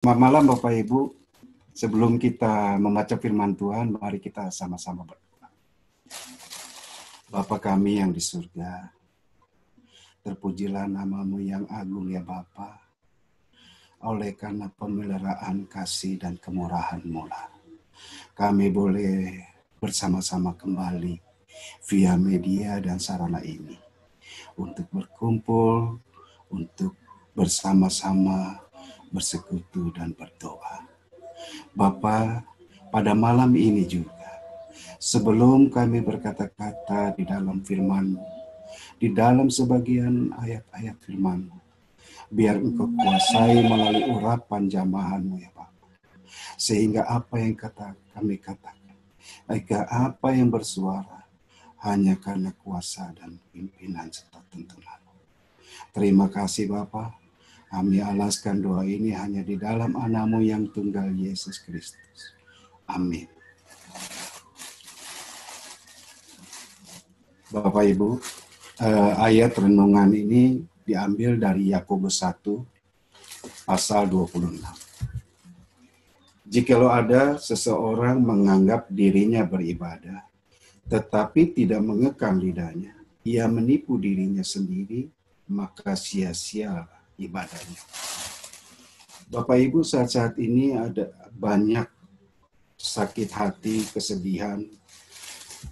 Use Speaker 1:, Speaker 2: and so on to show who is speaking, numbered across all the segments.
Speaker 1: Selamat malam Bapak Ibu. Sebelum kita membaca firman Tuhan, mari kita sama-sama berdoa. Bapa kami yang di surga, terpujilah nama-Mu yang agung ya Bapa. Oleh karena pemeliharaan kasih dan kemurahan-Mu lah, kami boleh bersama-sama kembali via media dan sarana ini untuk berkumpul, untuk bersama-sama bersekutu dan berdoa. Bapa, pada malam ini juga, sebelum kami berkata-kata di dalam firman-Mu, di dalam sebagian ayat-ayat firman-Mu, biar Engkau kuasai melalui urapan jamahan-Mu ya Bapa. Sehingga apa yang kami katakan, apa yang bersuara, hanya karena kuasa dan pimpinan serta tuntunan-Mu. Terima kasih Bapa. Kami alaskan doa ini hanya di dalam Anakmu yang tunggal Yesus Kristus. Amin. Bapak Ibu, ayat renungan ini diambil dari Yakobus 1 pasal 26. Jikalau ada seseorang menganggap dirinya beribadah, tetapi tidak mengekang lidahnya, ia menipu dirinya sendiri, maka sia-sia ibadahnya. Bapak Ibu, saat-saat ini ada banyak sakit hati, kesedihan,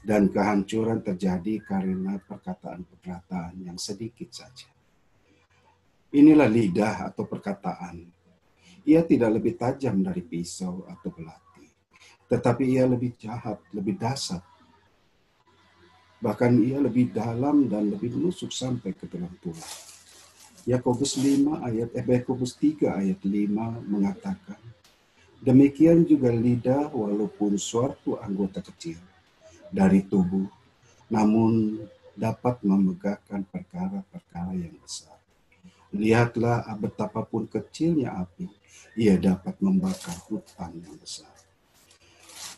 Speaker 1: dan kehancuran terjadi karena perkataan-perkataan yang sedikit saja. Inilah lidah atau perkataan. Ia tidak lebih tajam dari pisau atau belati, tetapi ia lebih jahat, lebih dasar. Bahkan ia lebih dalam dan lebih menusuk sampai ke dalam tulang. Yakobus 3 ayat 5 mengatakan, demikian juga lidah walaupun suatu anggota kecil dari tubuh, namun dapat memegahkan perkara-perkara yang besar. Lihatlah betapapun kecilnya api, ia dapat membakar hutan yang besar.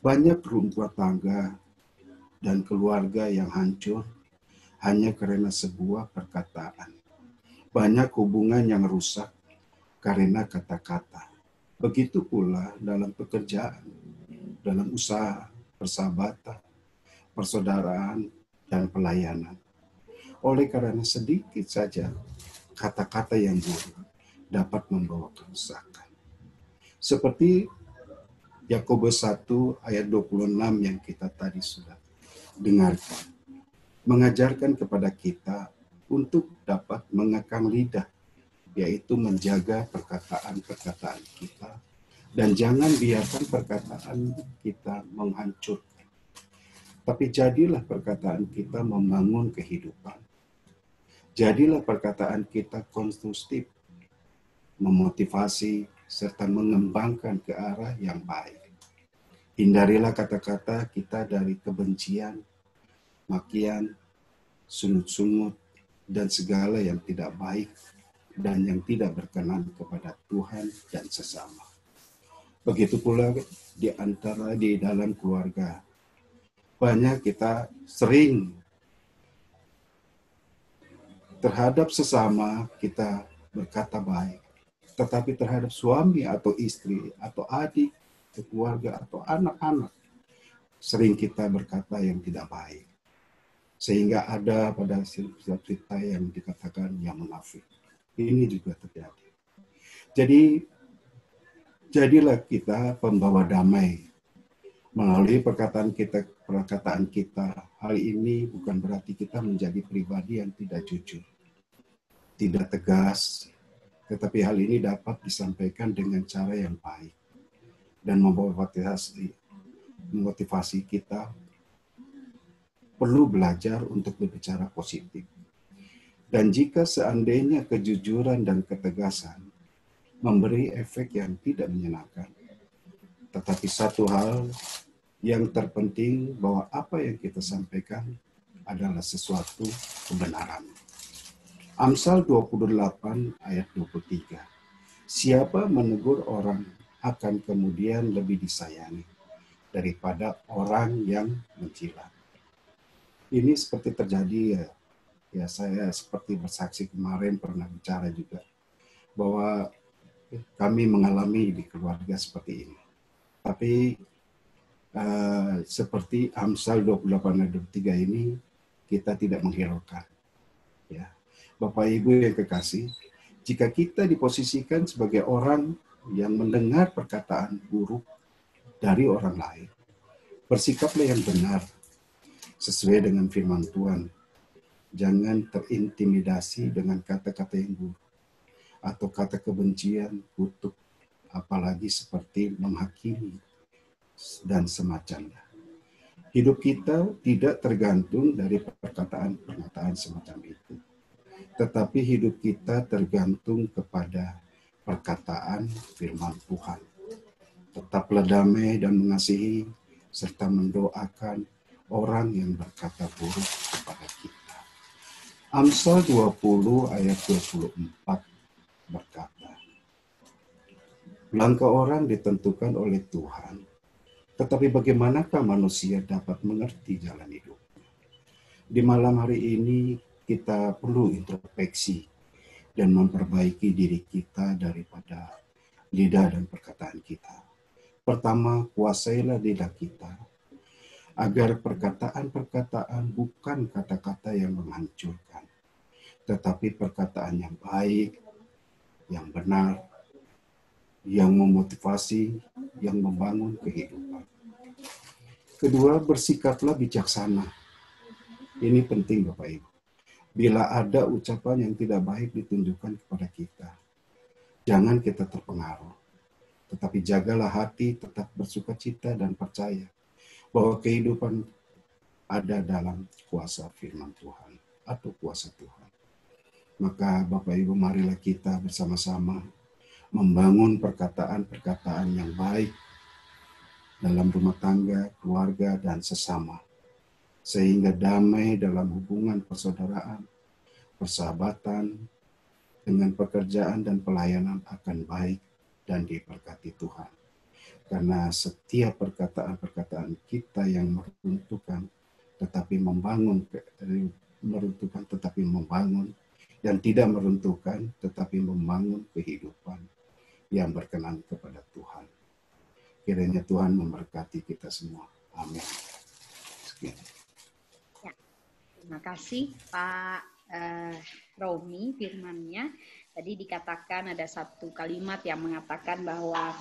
Speaker 1: Banyak rumah tangga dan keluarga yang hancur hanya karena sebuah perkataan. Banyak hubungan yang rusak karena kata-kata. Begitu pula dalam pekerjaan, dalam usaha, persahabatan, persaudaraan, dan pelayanan. Oleh karena sedikit saja kata-kata yang buruk dapat membawa kerusakan. Seperti Yakobus 1 ayat 26 yang kita tadi sudah dengarkan. Mengajarkan kepada kita untuk dapat mengekang lidah, yaitu menjaga perkataan-perkataan kita, dan jangan biarkan perkataan kita menghancurkan. Tapi jadilah perkataan kita membangun kehidupan. Jadilah perkataan kita konstruktif, memotivasi, serta mengembangkan ke arah yang baik. Hindarilah kata-kata kita dari kebencian, makian, sungut-sungut, dan segala yang tidak baik dan yang tidak berkenan kepada Tuhan dan sesama. Begitu pula di dalam keluarga. Banyak kita sering terhadap sesama kita berkata baik, tetapi terhadap suami atau istri atau adik, keluarga atau anak-anak sering kita berkata yang tidak baik. Sehingga ada pada cerita yang dikatakan yang munafik. Ini juga terjadi. Jadi, jadilah kita pembawa damai. Melalui perkataan kita, hal ini bukan berarti kita menjadi pribadi yang tidak jujur, tidak tegas, tetapi hal ini dapat disampaikan dengan cara yang baik dan memotivasi kita perlu belajar untuk berbicara positif. Dan jika seandainya kejujuran dan ketegasan memberi efek yang tidak menyenangkan, tetapi satu hal yang terpenting bahwa apa yang kita sampaikan adalah sesuatu kebenaran. Amsal 28 ayat 23. Siapa menegur orang akan kemudian lebih disayangi daripada orang yang mencilat. Ini seperti terjadi ya saya seperti bersaksi kemarin pernah bicara juga bahwa kami mengalami di keluarga seperti ini. Tapi seperti Amsal 28 ayat 23 ini, kita tidak menghiraukan. Ya. Bapak Ibu yang kekasih, jika kita diposisikan sebagai orang yang mendengar perkataan buruk dari orang lain, bersikaplah yang benar sesuai dengan firman Tuhan. Jangan terintimidasi dengan kata-kata yang buruk atau kata kebencian, kutuk, apalagi seperti menghakimi dan semacamnya. Hidup kita tidak tergantung dari perkataan-perkataan semacam itu, tetapi hidup kita tergantung kepada perkataan firman Tuhan. Tetaplah damai dan mengasihi, serta mendoakan orang yang berkata buruk kepada kita. Amsal 20 ayat 24 berkata, langkah orang ditentukan oleh Tuhan, tetapi bagaimanakah manusia dapat mengerti jalan hidup? Di malam hari ini kita perlu introspeksi dan memperbaiki diri kita daripada lidah dan perkataan kita. Pertama, kuasailah lidah kita, agar perkataan-perkataan bukan kata-kata yang menghancurkan, tetapi perkataan yang baik, yang benar, yang memotivasi, yang membangun kehidupan. Kedua, bersikaplah bijaksana. Ini penting Bapak Ibu. Bila ada ucapan yang tidak baik ditunjukkan kepada kita, jangan kita terpengaruh. Tetapi jagalah hati tetap bersukacita dan percaya bahwa kehidupan ada dalam kuasa firman Tuhan atau kuasa Tuhan. Maka Bapak Ibu, marilah kita bersama-sama membangun perkataan-perkataan yang baik dalam rumah tangga, keluarga, dan sesama. Sehingga damai dalam hubungan persaudaraan, persahabatan, dengan pekerjaan dan pelayanan akan baik dan diberkati Tuhan. Karena setiap perkataan-perkataan kita yang meruntuhkan tetapi membangun, dan tidak meruntuhkan tetapi membangun kehidupan yang berkenan kepada Tuhan. Kiranya Tuhan memberkati kita semua. Amin.
Speaker 2: Ya, terima kasih Pak Romi firmannya. Tadi dikatakan ada satu kalimat yang mengatakan bahwa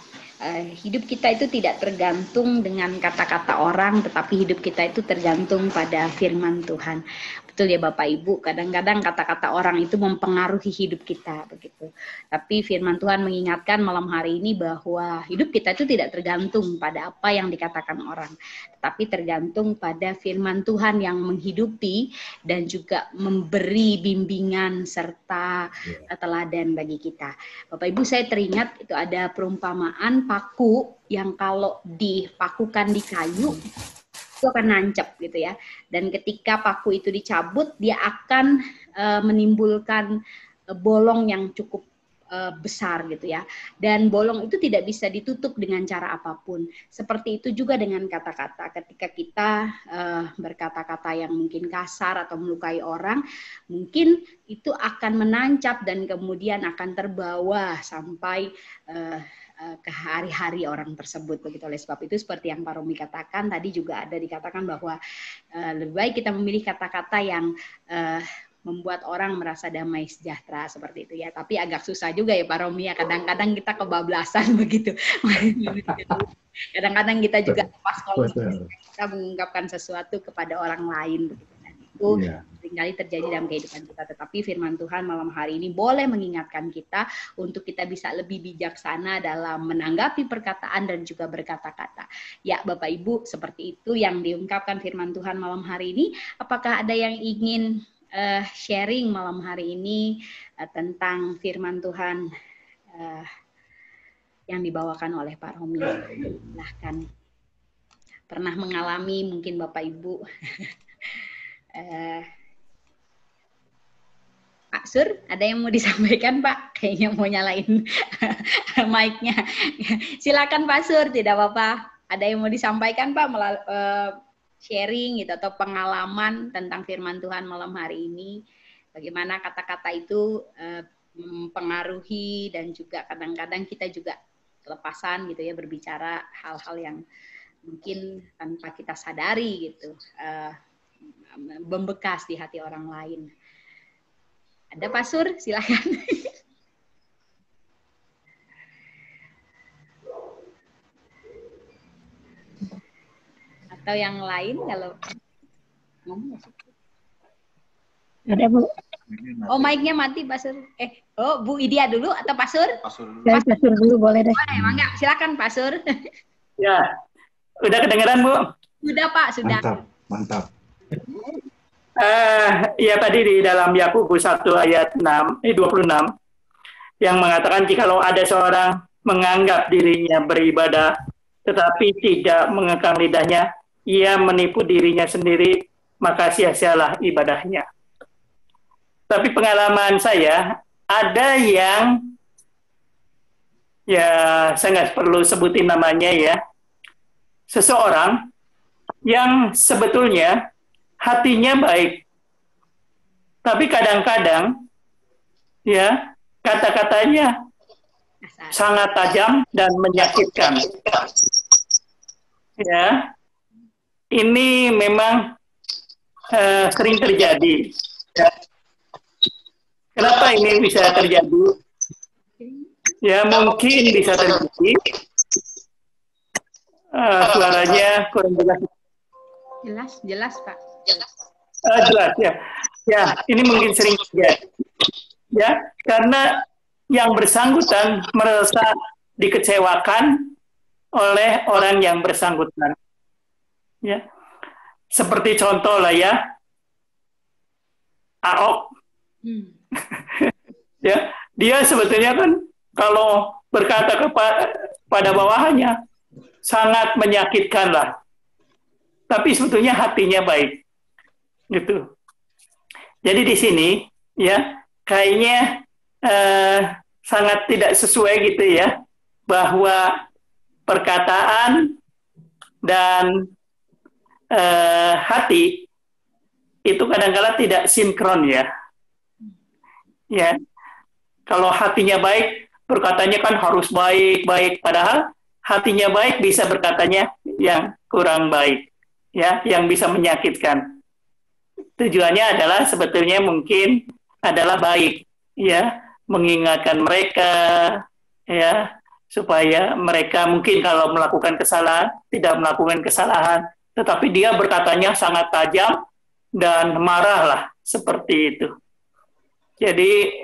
Speaker 2: hidup kita itu tidak tergantung dengan kata-kata orang, tetapi hidup kita itu tergantung pada firman Tuhan. Betul ya Bapak Ibu, kadang-kadang kata-kata orang itu mempengaruhi hidup kita begitu. Tapi firman Tuhan mengingatkan malam hari ini bahwa hidup kita itu tidak tergantung pada apa yang dikatakan orang, tetapi tergantung pada firman Tuhan yang menghidupi dan juga memberi bimbingan serta teladan bagi kita. Bapak Ibu, saya teringat itu ada perumpamaan paku yang kalau dipakukan di kayu itu akan nancep gitu ya. Dan ketika paku itu dicabut, dia akan menimbulkan bolong yang cukup besar gitu ya. Dan bolong itu tidak bisa ditutup dengan cara apapun. Seperti itu juga dengan kata-kata. Ketika kita berkata-kata yang mungkin kasar atau melukai orang, mungkin itu akan menancap dan kemudian akan terbawa sampai ke hari-hari orang tersebut begitu. Oleh sebab itu seperti yang Pak Romi katakan tadi, juga ada dikatakan bahwa lebih baik kita memilih kata-kata yang membuat orang merasa damai sejahtera seperti itu ya. Tapi agak susah juga ya Pak Romi ya, kadang-kadang kita kebablasan begitu. Kadang-kadang kita juga pas kalau kita mengungkapkan sesuatu kepada orang lain begitu. Dan itu seringkali terjadi dalam kehidupan kita. Tetapi firman Tuhan malam hari ini boleh mengingatkan kita untuk kita bisa lebih bijaksana dalam menanggapi perkataan dan juga berkata-kata. Ya Bapak Ibu, seperti itu yang diungkapkan firman Tuhan malam hari ini. Apakah ada yang ingin sharing malam hari ini tentang firman Tuhan yang dibawakan oleh Pak Romi? Silahkan. Pernah mengalami mungkin Bapak Ibu. Pak Sur, ada yang mau disampaikan Pak? Kayaknya mau nyalain mic-nya. Silakan Pak Sur, tidak apa-apa. Ada yang mau disampaikan Pak sharing gitu atau pengalaman tentang firman Tuhan malam hari ini? Bagaimana kata-kata itu mempengaruhi, dan juga kadang-kadang kita juga kelepasan gitu ya berbicara hal-hal yang mungkin tanpa kita sadari gitu, membekas di hati orang lain. Ada Pak Sur, silakan. Atau yang lain kalau ngomong.
Speaker 3: Ada Bu.
Speaker 2: Oh, mic-nya mati Pak Sur. Bu Idia dulu atau Pak Sur?
Speaker 3: Pak Sur dulu boleh deh.
Speaker 2: Oh, emang enggak, silakan Pak Sur.
Speaker 4: Ya, udah kedengeran Bu?
Speaker 2: Sudah Pak, sudah.
Speaker 1: Mantap.
Speaker 4: Ya tadi di dalam Yakobus 1 ayat 26 yang mengatakan jikalau ada seorang menganggap dirinya beribadah tetapi tidak mengekang lidahnya, ia menipu dirinya sendiri, maka sia-sialah ibadahnya. Tapi pengalaman saya, ada yang, ya saya nggak perlu sebutin namanya ya, seseorang yang sebetulnya hatinya baik, tapi kadang-kadang ya kata-katanya sangat tajam dan menyakitkan. Ya, ini memang sering terjadi. Ya. Kenapa ini bisa terjadi? Ya mungkin bisa terjadi. Suaranya kurang jelas.
Speaker 2: Jelas Pak.
Speaker 4: Jelas ya. Ya, ini mungkin sering terjadi. Ya, karena yang bersangkutan merasa dikecewakan oleh orang yang bersangkutan. Ya. Seperti contoh lah ya. Ahok. Ya, dia sebetulnya kan kalau berkata kepada bawahannya sangat menyakitkan lah. Tapi sebetulnya hatinya baik. Gitu. Jadi di sini ya kayaknya sangat tidak sesuai gitu ya, bahwa perkataan dan hati itu kadang-kala tidak sinkron ya. Ya, kalau hatinya baik, perkataannya kan harus baik-baik, padahal hatinya baik bisa berkatanya yang kurang baik, ya, yang bisa menyakitkan. Tujuannya adalah sebetulnya mungkin adalah baik, ya, mengingatkan mereka, ya, supaya mereka mungkin kalau melakukan kesalahan tidak melakukan kesalahan, tetapi dia berkatanya sangat tajam dan marah lah seperti itu. Jadi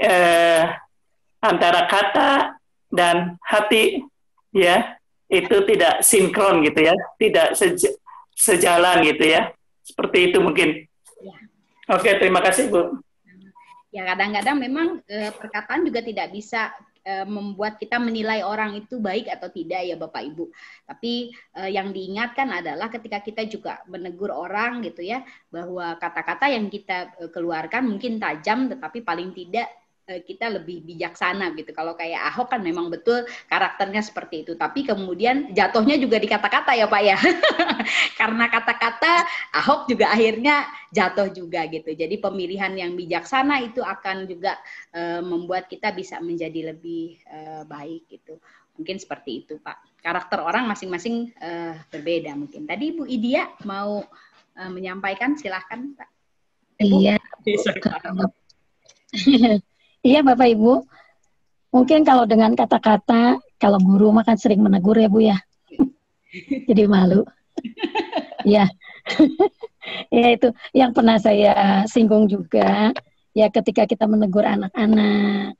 Speaker 4: antara kata dan hati ya itu tidak sinkron gitu ya, tidak sejalan gitu ya. Seperti itu mungkin.
Speaker 2: Ya.
Speaker 4: Oke, terima kasih Bu.
Speaker 2: Ya kadang-kadang memang perkataan juga tidak bisa membuat kita menilai orang itu baik atau tidak ya Bapak Ibu. Tapi yang diingatkan adalah ketika kita juga menegur orang gitu ya, bahwa kata-kata yang kita keluarkan mungkin tajam tetapi paling tidak kita lebih bijaksana gitu. Kalau kayak Ahok kan memang betul karakternya seperti itu. Tapi kemudian jatuhnya juga di kata-kata ya Pak ya. Karena kata-kata Ahok juga akhirnya jatuh juga gitu. Jadi pemilihan yang bijaksana itu akan juga membuat kita bisa menjadi lebih baik gitu. Mungkin seperti itu Pak. Karakter orang masing-masing berbeda mungkin. Tadi Bu Idia mau menyampaikan, silahkan Pak.
Speaker 3: Iya. Iya Bapak Ibu, mungkin kalau dengan kata-kata, kalau guru makan sering menegur ya Bu ya, jadi malu. Ya, ya itu yang pernah saya singgung juga, ya ketika kita menegur anak-anak,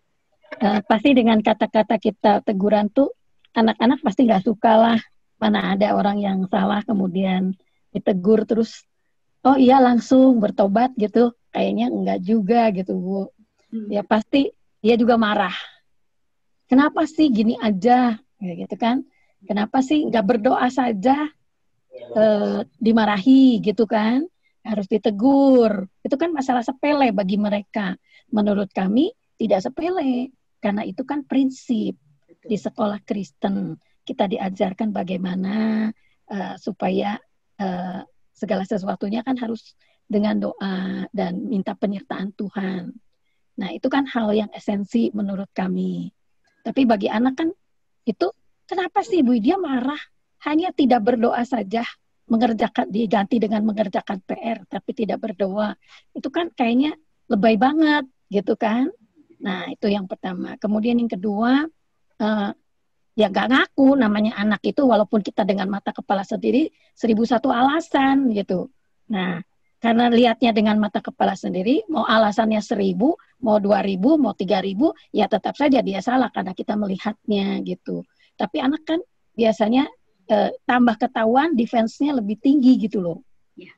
Speaker 3: pasti dengan kata-kata kita teguran tuh, anak-anak pasti nggak suka lah, mana ada orang yang salah kemudian ditegur terus, oh iya langsung bertobat gitu, kayaknya enggak juga gitu Bu. Ya pasti dia juga marah. Kenapa sih gini aja, ya gitu kan? Kenapa sih nggak berdoa saja dimarahi gitu kan? Harus ditegur. Itu kan masalah sepele bagi mereka. Menurut kami tidak sepele karena itu kan prinsip di sekolah Kristen. Kita diajarkan bagaimana supaya segala sesuatunya kan harus dengan doa dan minta penyertaan Tuhan. Nah, itu kan hal yang esensi menurut kami. Tapi bagi anak kan itu, kenapa sih Bu dia marah? Hanya tidak berdoa saja, mengerjakan diganti dengan mengerjakan PR tapi tidak berdoa. Itu kan kayaknya lebay banget gitu kan. Nah, itu yang pertama. Kemudian yang kedua, ya nggak ngaku namanya anak itu, walaupun kita dengan mata kepala sendiri 1001 alasan gitu. Nah, karena lihatnya dengan mata kepala sendiri, mau alasannya 1000, mau 2000, mau 3000, ya tetap saja dia salah karena kita melihatnya gitu. Tapi anak kan biasanya tambah ketahuan, defense-nya lebih tinggi gitu loh.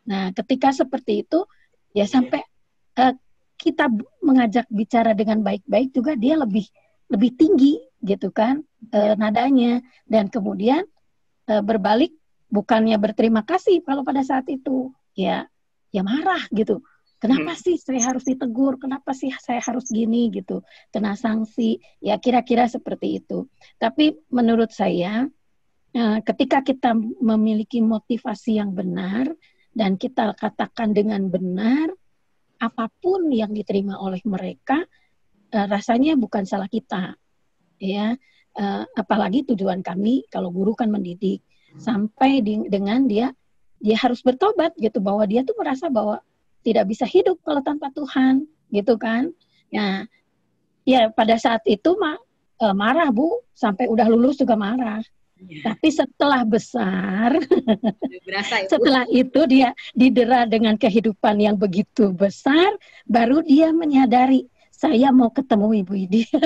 Speaker 3: Nah, ketika seperti itu, ya sampai kita mengajak bicara dengan baik-baik juga dia lebih tinggi gitu kan nadanya, dan kemudian berbalik bukannya berterima kasih kalau pada saat itu ya marah gitu. Kenapa sih saya harus ditegur? Kenapa sih saya harus gini gitu? Kena sanksi. Ya kira-kira seperti itu. Tapi menurut saya ketika kita memiliki motivasi yang benar dan kita katakan dengan benar, apapun yang diterima oleh mereka rasanya bukan salah kita. Ya, apalagi tujuan kami kalau guru kan mendidik sampai dengan dia harus bertobat gitu, bahwa dia tuh merasa bahwa tidak bisa hidup kalau tanpa Tuhan gitu kan. Nah, ya pada saat itu marah Bu, sampai udah lulus juga marah. Tapi setelah besar, berasa, ya, setelah itu dia didera dengan kehidupan yang begitu besar, baru dia menyadari, saya mau ketemu Ibu Idia.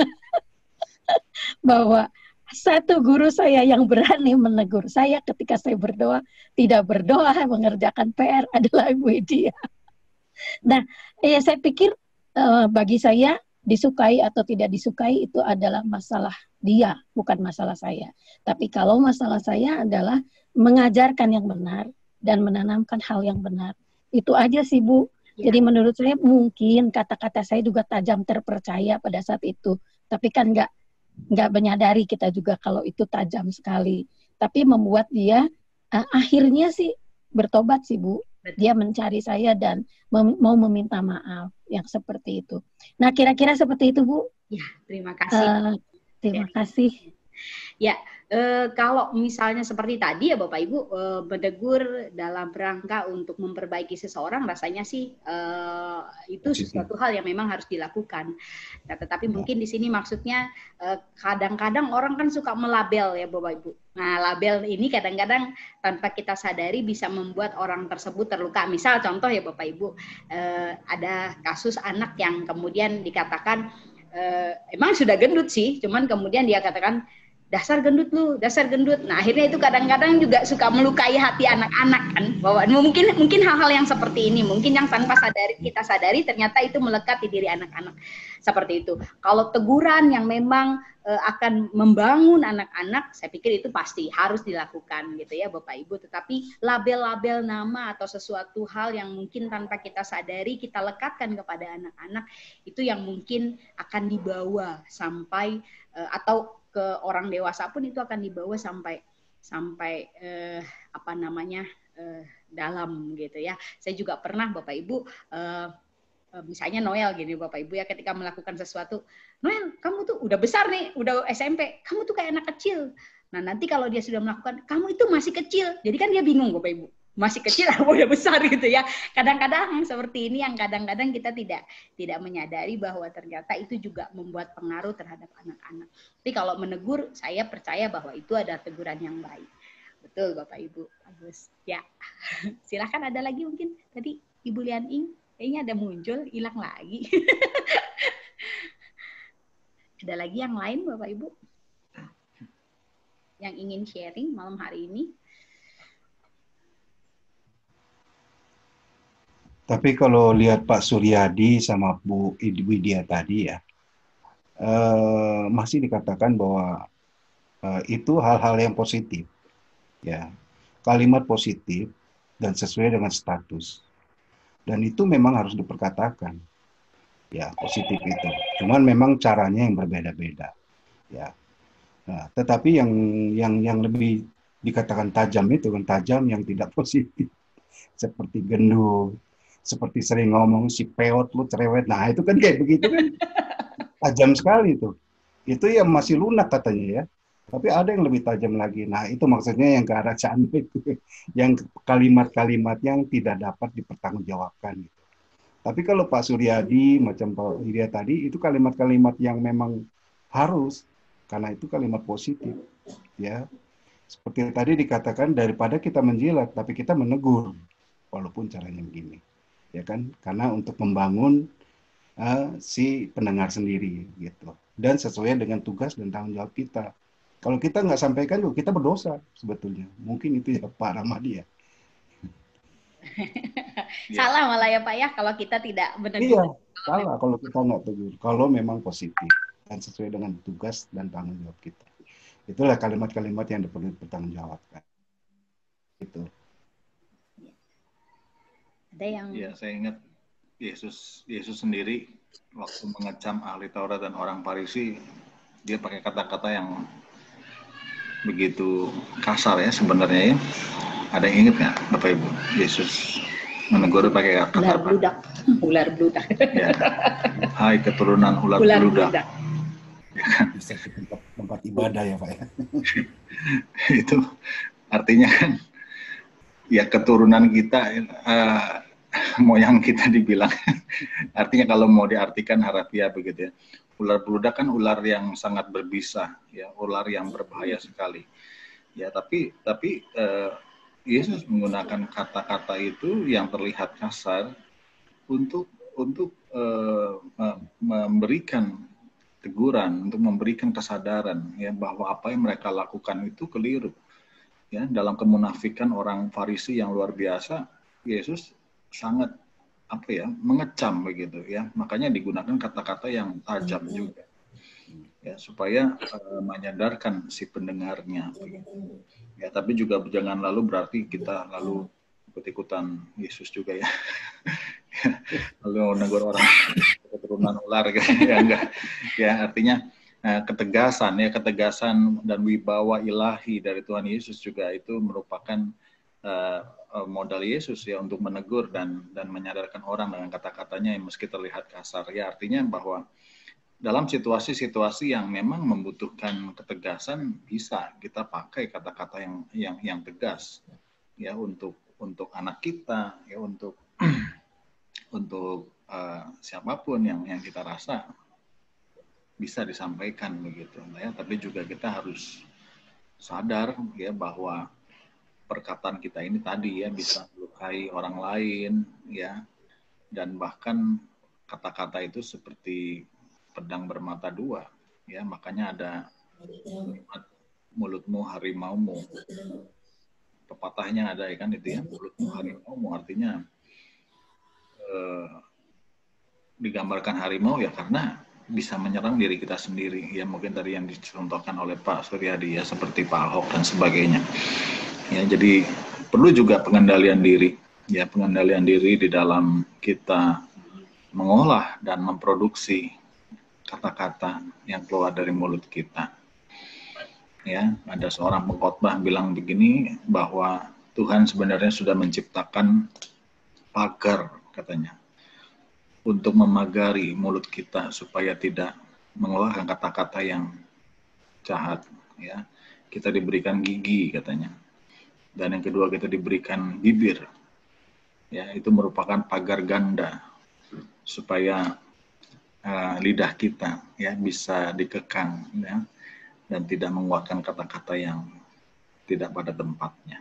Speaker 3: Bahwa satu guru saya yang berani menegur saya ketika saya berdoa, tidak berdoa, mengerjakan PR adalah Ibu Idia. Nah, ya saya pikir bagi saya disukai atau tidak disukai itu adalah masalah dia, bukan masalah saya. Tapi kalau masalah saya adalah mengajarkan yang benar dan menanamkan hal yang benar. Itu aja sih Bu. Ya. Jadi menurut saya mungkin kata-kata saya juga tajam terpercaya pada saat itu. Tapi kan nggak menyadari kita juga kalau itu tajam sekali. Tapi membuat dia akhirnya sih bertobat sih Bu. Dia mencari saya dan mau meminta maaf yang seperti itu. Nah kira-kira seperti itu Bu.
Speaker 2: Ya, terima kasih.
Speaker 3: Terima kasih.
Speaker 2: Ya, kalau misalnya seperti tadi ya Bapak Ibu menegur dalam rangka untuk memperbaiki seseorang, rasanya sih itu sesuatu hal yang memang harus dilakukan. Nah, tetapi mungkin di sini maksudnya kadang-kadang orang kan suka melabel ya Bapak Ibu. Nah, label ini kadang-kadang tanpa kita sadari bisa membuat orang tersebut terluka. Misal contoh ya Bapak Ibu, ada kasus anak yang kemudian dikatakan emang sudah gendut sih, cuman kemudian dia katakan dasar gendut lu, dasar gendut. Nah, akhirnya itu kadang-kadang juga suka melukai hati anak-anak kan. Bahwa mungkin hal-hal yang seperti ini, mungkin yang tanpa kita sadari ternyata itu melekat di diri anak-anak. Seperti itu. Kalau teguran yang memang akan membangun anak-anak, saya pikir itu pasti harus dilakukan gitu ya Bapak Ibu. Tetapi label-label nama atau sesuatu hal yang mungkin tanpa kita sadari kita lekatkan kepada anak-anak, itu yang mungkin akan dibawa sampai atau ke orang dewasa pun itu akan dibawa sampai dalam gitu ya. Saya juga pernah Bapak Ibu misalnya Noel gini Bapak Ibu ya, ketika melakukan sesuatu, Noel kamu tuh udah besar nih, udah SMP, kamu tuh kayak anak kecil. Nah nanti kalau dia sudah melakukan, kamu itu masih kecil, jadi kan dia bingung Bapak Ibu, masih kecil atau udah besar gitu ya. Kadang-kadang seperti ini yang kadang-kadang kita tidak menyadari bahwa ternyata itu juga membuat pengaruh terhadap anak-anak. Tapi kalau menegur, saya percaya bahwa itu adalah teguran yang baik. Betul Bapak Ibu, bagus. Ya, silahkan ada lagi mungkin tadi Ibu Lian Ing. Kayaknya ada muncul, hilang lagi. Ada lagi yang lain Bapak Ibu? Yang ingin sharing malam hari ini?
Speaker 1: Tapi kalau lihat Pak Suryadi sama Bu Widya tadi ya, masih dikatakan bahwa itu hal-hal yang positif. Ya, kalimat positif dan sesuai dengan status. Dan itu memang harus diperkatakan, ya positif itu. Cuman memang caranya yang berbeda-beda, ya. Nah, tetapi yang lebih dikatakan tajam itu kan tajam yang tidak positif, seperti gendut, seperti sering ngomong si peot lu cerewet. Nah itu kan kayak begitu kan tajam sekali tuh. Itu yang masih lunak katanya ya. Tapi ada yang lebih tajam lagi. Nah itu maksudnya yang ke arah canda itu. Yang kalimat-kalimat yang tidak dapat dipertanggungjawabkan. Gitu. Tapi kalau Pak Suryadi, macam Pak Widya tadi, itu kalimat-kalimat yang memang harus. Karena itu kalimat positif. Ya, seperti tadi dikatakan, daripada kita menjilat, tapi kita menegur. Walaupun caranya begini. Ya kan? Karena untuk membangun si pendengar sendiri gitu, dan sesuai dengan tugas dan tanggung jawab kita. Kalau kita nggak sampaikan juga kita berdosa sebetulnya. Mungkin itu ya Pak Ramadi ya.
Speaker 2: Salah malah ya Pak ya kalau kita tidak
Speaker 1: Iya,
Speaker 2: menegur.
Speaker 1: salah kalau kita nggak tegur. Kalau memang positif dan sesuai dengan tugas dan tanggung jawab kita. Itulah kalimat-kalimat yang perlu dipertanggungjawabkan. Itu.
Speaker 2: Ada yang
Speaker 5: Ya, saya ingat Yesus sendiri waktu mengecam ahli Taurat dan orang Farisi, dia pakai kata-kata yang begitu kasar ya sebenarnya ya. Ada yang ingat nggak Bapak Ibu? Yesus menegur pakai kata
Speaker 2: ular
Speaker 5: apa?
Speaker 2: bludak. Ular bludak.
Speaker 5: Ya. Hai keturunan ular bludak.
Speaker 1: Bisa ke tempat ibadah ya Pak ya.
Speaker 5: Itu artinya kan ya keturunan kita moyang kita dibilang. Artinya kalau mau diartikan harafiah begitu ya. Ular bludak kan ular yang sangat berbisa, ya, ular yang berbahaya sekali. Ya, tapi Yesus menggunakan kata-kata itu yang terlihat kasar untuk memberikan teguran, untuk memberikan kesadaran ya bahwa apa yang mereka lakukan itu keliru. Ya, dalam kemunafikan orang Farisi yang luar biasa, Yesus sangat mengecam begitu ya. Makanya digunakan kata-kata yang tajam juga. Ya, supaya menyadarkan si pendengarnya begitu. Ya, tapi juga jangan lalu berarti kita lalu ikut-ikutan Yesus juga ya. Lalu menegur orang keturunan ular gitu ya enggak. Ya, artinya ketegasan dan wibawa ilahi dari Tuhan Yesus juga itu merupakan modal Yesus ya untuk menegur dan menyadarkan orang dengan kata-katanya yang meski terlihat kasar. Ya, artinya bahwa dalam situasi-situasi yang memang membutuhkan ketegasan bisa kita pakai kata-kata yang tegas ya untuk anak kita ya untuk siapapun yang kita rasa bisa disampaikan begitu ya. Tapi juga kita harus sadar ya bahwa perkataan kita ini tadi ya bisa melukai orang lain ya, dan bahkan kata-kata itu seperti pedang bermata dua ya. Makanya ada mulutmu harimaumu, pepatahnya ada ya kan itu ya, mulutmu harimaumu, artinya digambarkan harimau ya karena bisa menyerang diri kita sendiri ya, mungkin tadi yang dicontohkan oleh Pak Suryadi ya seperti Pak Ahok dan sebagainya. Ya, jadi perlu juga pengendalian diri, ya pengendalian diri di dalam kita mengolah dan memproduksi kata-kata yang keluar dari mulut kita. Ya, ada seorang pengkhotbah bilang begini bahwa Tuhan sebenarnya sudah menciptakan pagar katanya untuk memagari mulut kita supaya tidak mengeluarkan kata-kata yang jahat. Ya, kita diberikan gigi katanya. Dan yang kedua kita diberikan bibir, ya itu merupakan pagar ganda supaya lidah kita ya bisa dikekang ya dan tidak mengeluarkan kata-kata yang tidak pada tempatnya.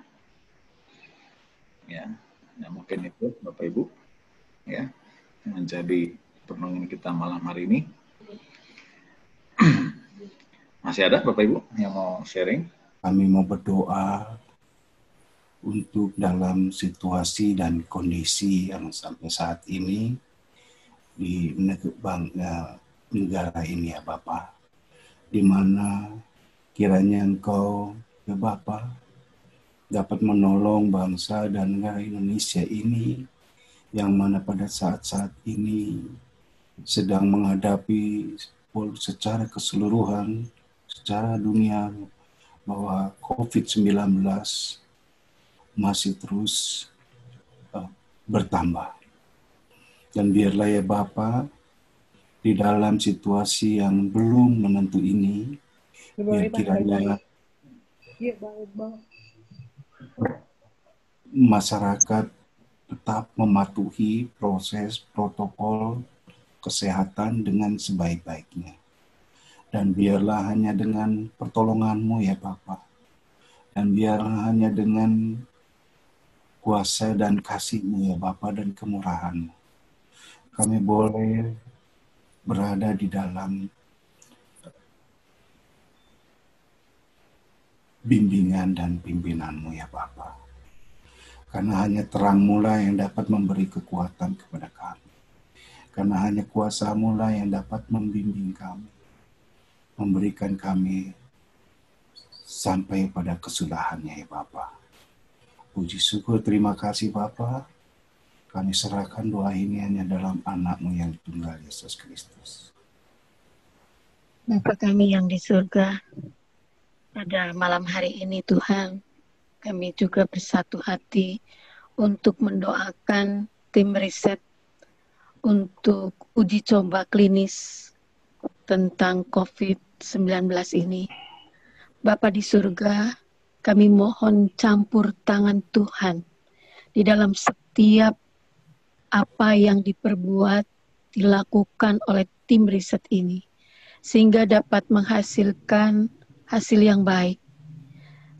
Speaker 5: Ya, nah, mungkin itu Bapak Ibu ya yang menjadi perenungan kita malam hari ini. Masih ada Bapak Ibu yang mau sharing?
Speaker 1: Kami mau berdoa untuk dalam situasi dan kondisi yang sampai saat ini di negara ini ya Bapak, di mana kiranya Engkau ya Bapak dapat menolong bangsa dan negara Indonesia ini yang mana pada saat-saat ini sedang menghadapi secara keseluruhan secara dunia bahwa COVID-19 masih terus bertambah. Dan biarlah ya Bapa, di dalam situasi yang belum menentu ini, biar kiranya masyarakat tetap mematuhi proses protokol kesehatan dengan sebaik-baiknya. Dan biarlah hanya dengan pertolongan-Mu ya Bapa, dan biarlah hanya dengan kuasa dan kasih-Mu ya Bapa dan kemurahan-Mu, kami boleh berada di dalam bimbingan dan pimpinan-Mu ya Bapa. Karena hanya terang-Mu lah yang dapat memberi kekuatan kepada kami. Karena hanya kuasa-Mu lah yang dapat membimbing kami, memberikan kami sampai pada kesudahannya ya Bapa. Puji syukur terima kasih Bapa. Kami serahkan doa ini hanya dalam anak-Mu yang tunggal Yesus Kristus.
Speaker 3: Bapa kami yang di surga, pada malam hari ini Tuhan, kami juga bersatu hati untuk mendoakan tim riset untuk uji coba klinis tentang COVID-19 ini. Bapa di surga, kami mohon campur tangan Tuhan di dalam setiap apa yang diperbuat, dilakukan oleh tim riset ini, sehingga dapat menghasilkan hasil yang baik,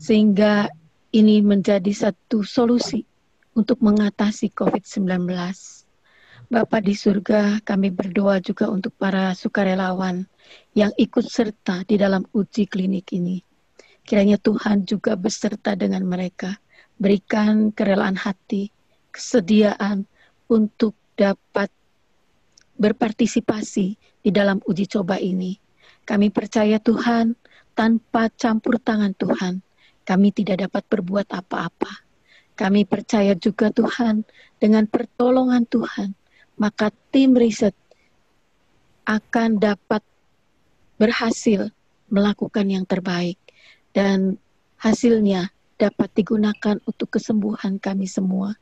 Speaker 3: sehingga ini menjadi satu solusi untuk mengatasi COVID-19. Bapa di surga, kami berdoa juga untuk para sukarelawan yang ikut serta di dalam uji klinik ini. Kiranya Tuhan juga beserta dengan mereka, berikan kerelaan hati, kesediaan untuk dapat berpartisipasi di dalam uji coba ini. Kami percaya Tuhan, tanpa campur tangan Tuhan, kami tidak dapat berbuat apa-apa. Kami percaya juga Tuhan, dengan pertolongan Tuhan, maka tim riset akan dapat berhasil melakukan yang terbaik. Dan hasilnya dapat digunakan untuk kesembuhan kami semua.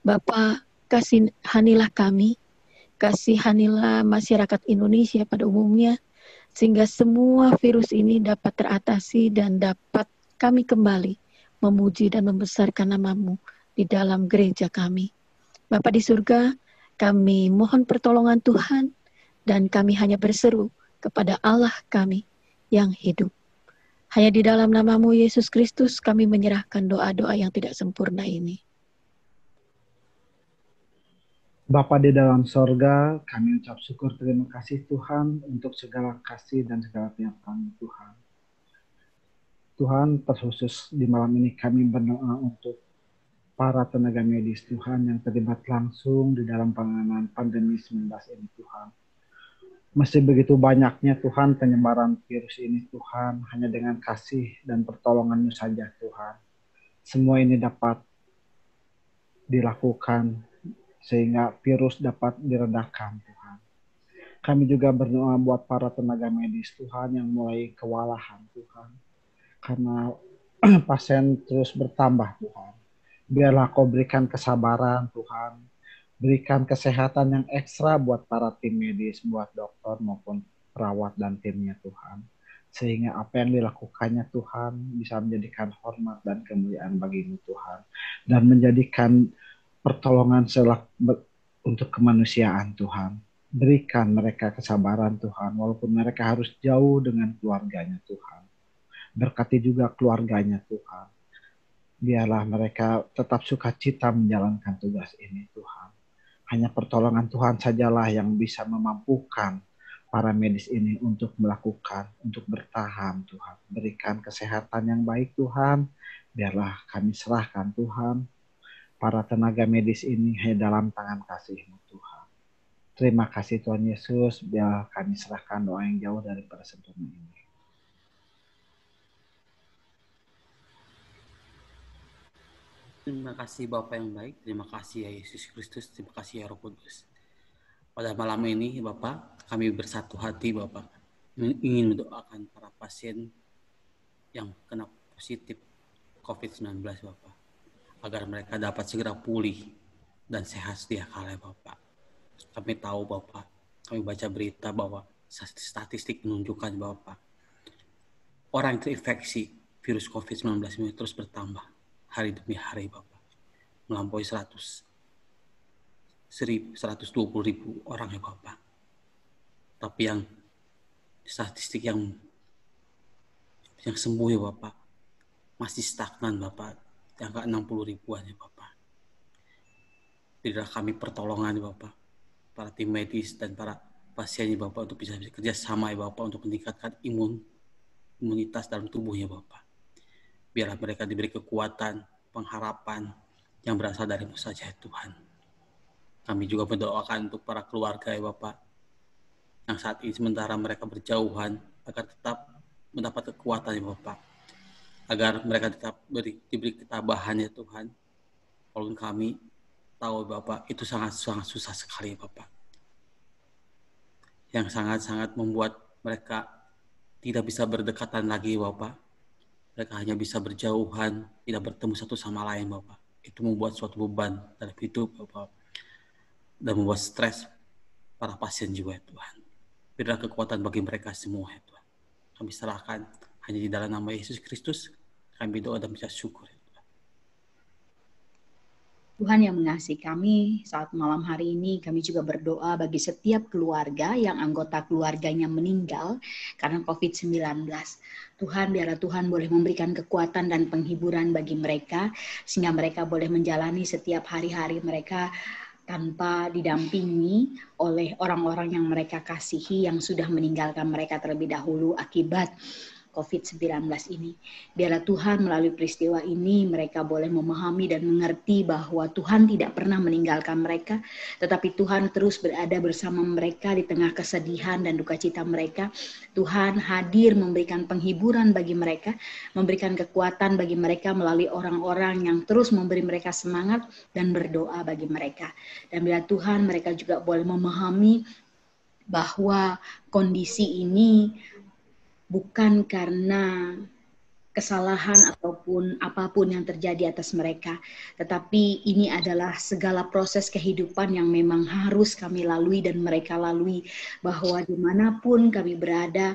Speaker 3: Bapa, kasihanilah kami, kasihanilah masyarakat Indonesia pada umumnya, sehingga semua virus ini dapat teratasi dan dapat kami kembali memuji dan membesarkan nama-Mu di dalam gereja kami. Bapa di surga, kami mohon pertolongan Tuhan, dan kami hanya berseru kepada Allah kami yang hidup. Hanya di dalam nama-Mu Yesus Kristus kami menyerahkan doa-doa yang tidak sempurna ini.
Speaker 6: Bapa di dalam sorga, kami ucap syukur terima kasih Tuhan untuk segala kasih dan segala penyertaan Tuhan. Tuhan, terkhusus di malam ini kami berdoa untuk para tenaga medis Tuhan yang terlibat langsung di dalam penanganan pandemi 19 ini Tuhan. Masih begitu banyaknya Tuhan penyebaran virus ini Tuhan, hanya dengan kasih dan pertolongan-Mu saja Tuhan. Semua ini dapat dilakukan sehingga virus dapat diredakan Tuhan. Kami juga berdoa buat para tenaga medis Tuhan yang mulai kewalahan Tuhan. Karena pasien terus bertambah Tuhan. Biarlah Kau berikan kesabaran Tuhan. Berikan kesehatan yang ekstra buat para tim medis, buat dokter maupun perawat dan timnya Tuhan. Sehingga apa yang dilakukannya Tuhan bisa menjadikan hormat dan kemuliaan bagi-Mu Tuhan. Dan menjadikan pertolongan untuk kemanusiaan Tuhan. Berikan mereka kesabaran Tuhan, walaupun mereka harus jauh dengan keluarganya Tuhan. Berkati juga keluarganya Tuhan. Biarlah mereka tetap sukacita menjalankan tugas ini Tuhan. Hanya pertolongan Tuhan sajalah yang bisa memampukan para medis ini untuk melakukan, untuk bertahan Tuhan. Berikan kesehatan yang baik Tuhan. Biarlah kami serahkan Tuhan para tenaga medis ini hanya dalam tangan kasih-Mu Tuhan. Terima kasih Tuhan Yesus, biar kami serahkan doa yang jauh daripada sempurna ini.
Speaker 7: Terima kasih Bapak yang baik, terima kasih ya Yesus Kristus, terima kasih ya Roh Kudus. Pada malam ini Bapak, kami bersatu hati Bapak, ingin mendoakan para pasien yang kena positif COVID-19 Bapak, agar mereka dapat segera pulih dan sehat sedia kala Bapak. Kami tahu Bapak, kami baca berita bahwa statistik menunjukkan Bapak, orang yang terinfeksi virus COVID-19 ini terus bertambah hari demi hari Bapak. Melampaui 120.000 orang ya Bapak. Tapi yang statistik yang sembuh ya Bapak masih stagnan Bapak, di angka 60 ribuan ya Bapak. Berilah kami pertolongan ya Bapak, para tim medis dan para pasien ya Bapak, untuk bisa bekerja sama ya Bapak untuk meningkatkan imunitas dalam tubuhnya Bapak. Biarlah mereka diberi kekuatan, pengharapan yang berasal dari-Mu saja ya Tuhan. Kami juga mendoakan untuk para keluarga ya Bapak, yang saat ini sementara mereka berjauhan, agar tetap mendapat kekuatan ya Bapak, agar mereka tetap diberi ketabahan ya Tuhan. Walaupun kami tahu Bapak, itu sangat susah sekali Bapak, yang sangat membuat mereka tidak bisa berdekatan lagi Bapak. Mereka hanya bisa berjauhan, tidak bertemu satu sama lain Bapak. Itu membuat suatu beban dalam hidup Bapak, dan membuat stres para pasien juga ya Tuhan. Berilah kekuatan bagi mereka semua ya Tuhan. Kami serahkan hanya di dalam nama Yesus Kristus. Kami doa dan mengucap syukur ya Tuhan.
Speaker 2: Tuhan yang mengasihi kami, saat malam hari ini kami juga berdoa bagi setiap keluarga yang anggota keluarganya meninggal karena COVID-19. Tuhan, biarlah Tuhan boleh memberikan kekuatan dan penghiburan bagi mereka, sehingga mereka boleh menjalani setiap hari-hari mereka tanpa didampingi oleh orang-orang yang mereka kasihi yang sudah meninggalkan mereka terlebih dahulu akibat COVID-19 ini. Biarlah Tuhan melalui peristiwa ini mereka boleh memahami dan mengerti bahwa Tuhan tidak pernah meninggalkan mereka, tetapi Tuhan terus berada bersama mereka di tengah kesedihan dan duka cita mereka. Tuhan hadir memberikan penghiburan bagi mereka, memberikan kekuatan bagi mereka melalui orang-orang yang terus memberi mereka semangat dan berdoa bagi mereka. Dan biarlah Tuhan mereka juga boleh memahami bahwa kondisi ini bukan karena kesalahan ataupun apapun yang terjadi atas mereka, tetapi ini adalah segala proses kehidupan yang memang harus kami lalui dan mereka lalui, bahwa dimanapun kami berada,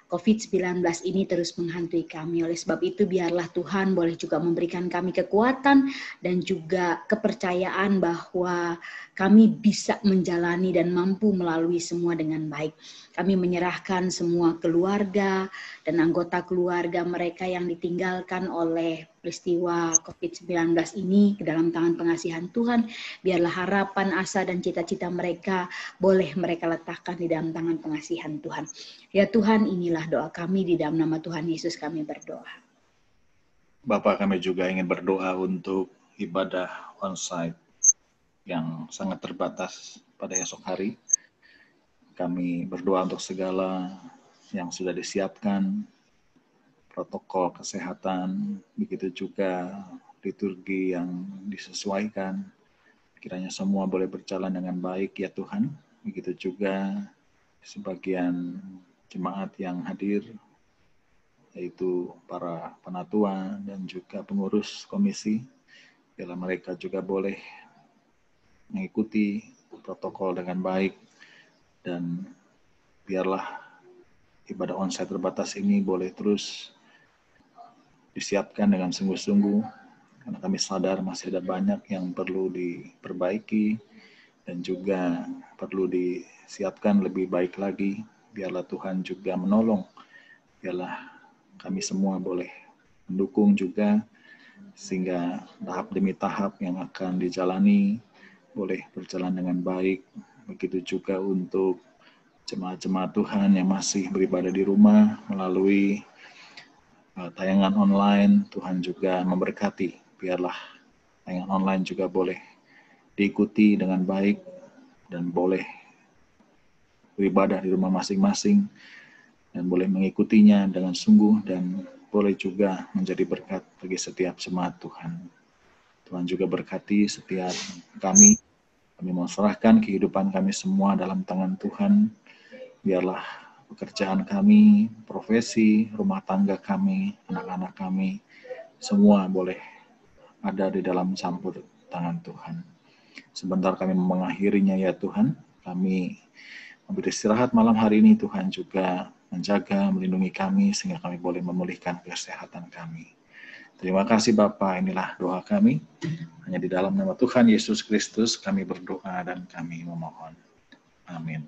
Speaker 2: COVID-19 ini terus menghantui kami. Oleh sebab itu biarlah Tuhan boleh juga memberikan kami kekuatan dan juga kepercayaan bahwa kami bisa menjalani dan mampu melalui semua dengan baik. Kami menyerahkan semua keluarga dan anggota keluarga mereka yang ditinggalkan oleh peristiwa COVID-19 ini ke dalam tangan pengasihan Tuhan. Biarlah harapan, asa, dan cita-cita mereka boleh mereka letakkan di dalam tangan pengasihan Tuhan. Ya Tuhan, inilah doa kami, di dalam nama Tuhan Yesus kami berdoa.
Speaker 5: Bapak, kami juga ingin berdoa untuk ibadah onsite yang sangat terbatas pada esok hari. Kami berdoa untuk segala yang sudah disiapkan, protokol kesehatan, begitu juga liturgi yang disesuaikan. Kiranya semua boleh berjalan dengan baik ya Tuhan. Begitu juga sebagian jemaat yang hadir, yaitu para penatua dan juga pengurus komisi. Bila mereka juga boleh mengikuti protokol dengan baik, dan biarlah ibadah onsite terbatas ini boleh terus disiapkan dengan sungguh-sungguh, karena kami sadar masih ada banyak yang perlu diperbaiki dan juga perlu disiapkan lebih baik lagi. Biarlah Tuhan juga menolong, biarlah kami semua boleh mendukung juga, sehingga tahap demi tahap yang akan dijalani boleh berjalan dengan baik. Begitu juga untuk jemaat-jemaat Tuhan yang masih beribadah di rumah melalui tayangan online. Tuhan juga memberkati. Biarlah tayangan online juga boleh diikuti dengan baik dan boleh beribadah di rumah masing-masing dan boleh mengikutinya dengan sungguh, dan boleh juga menjadi berkat bagi setiap jemaat Tuhan. Tuhan juga berkati setiap kami. Kami mau serahkan kehidupan kami semua dalam tangan Tuhan. Biarlah pekerjaan kami, profesi, rumah tangga kami, anak-anak kami, semua boleh ada di dalam campur tangan Tuhan. Sebentar kami mengakhirinya ya Tuhan, kami memberi istirahat malam hari ini, Tuhan juga menjaga, melindungi kami sehingga kami boleh memulihkan kesehatan kami. Terima kasih Bapa, inilah doa kami. Hanya di dalam nama Tuhan Yesus Kristus kami berdoa dan kami memohon. Amin.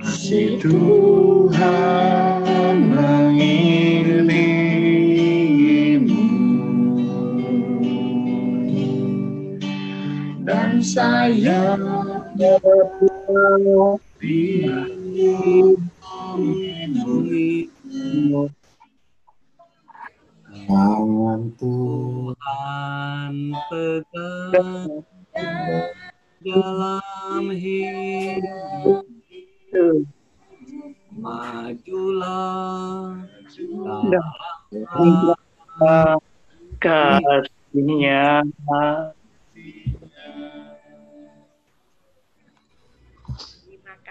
Speaker 5: Kasih Tuhan mengelilingimu dan sayapnya melindungimu.
Speaker 1: Tangan
Speaker 7: Tuhan pegang dalam hidup, majulah dalam
Speaker 4: kasihnya.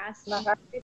Speaker 2: Terima kasih